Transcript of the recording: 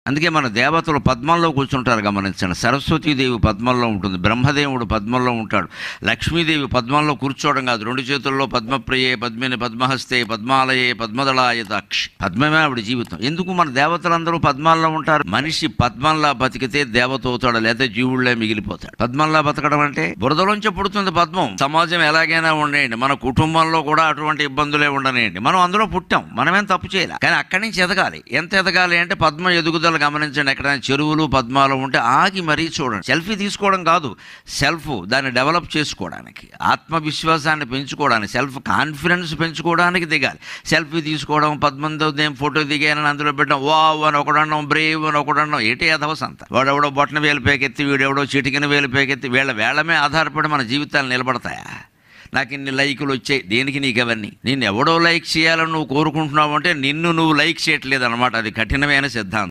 అందుకే మన దేవతలు పద్మంలో కూర్చుంటారు, గమనించండి. సరస్వతీదేవి పద్మంలో ఉంటుంది, బ్రహ్మదేవుడు పద్మంలో ఉంటాడు. లక్ష్మీదేవి పద్మంలో కూర్చోవడం కాదు, 2 చేతుల్లో పద్మప్రియే పద్మిని పద్మహస్తే పద్మాలయే పద్మదళాయతాక్షి, పద్మమే ఆవిడ జీవితం. ఎందుకు మన దేవతలందరూ పద్మాల్లో ఉంటారు? మనిషి పద్మంలా బతికితే దేవత అవుతాడు, లేదా జీవుళ్లే మిగిలిపోతాడు. పద్మంలా బతకడం అంటే బురదలోంచి పుడుతుంది పద్మం. సమాజం ఎలాగైనా ఉండేయండి, మన కుటుంబంలో కూడా అటువంటి ఇబ్బందులే ఉండనేయండి, మనం అందులో పుట్టాం, మనమేం తప్పు చేయాలి. కానీ అక్కడి నుంచి ఎదగాలి. ఎంత ఎదగాలి అంటే పద్మ ఎదుగుదల గమనించండి. ఎక్కడైనా చెరువులు పద్మాలు ఉంటే ఆగి మరీ చూడండి. సెల్ఫీ తీసుకోవడం కాదు, సెల్ఫ్ దాన్ని డెవలప్ చేసుకోవడానికి, ఆత్మవిశ్వాసాన్ని పెంచుకోవడానికి, సెల్ఫ్ కాన్ఫిడెన్స్ పెంచుకోవడానికి దిగాలి. సెల్ఫీ తీసుకోవడం, పద్మంతో నేను ఫోటో దిగానని అందులో పెట్టడం, వావ్ అని ఒకడడం, బ్రేవ్ అని ఒకడడం, ఏంటి అధవస అంతా. వాడెవడో బొట్టన వేలు పేకెత్తి, వీడెవడో చిటికిన వేలు పేకెత్తి, వేళమే ఆధారపడి మన జీవితాలు నిలబడతాయా? నాకు ఇన్ని లైకులు వచ్చాయి, దేనికి నీకు అవన్నీ? నిన్ను ఎవడో లైక్ చేయాలని నువ్వు కోరుకుంటున్నావు అంటే నిన్ను నువ్వు లైక్ చేయట్లేదు అనమాట. అది కఠినమైన సిద్ధాంతం.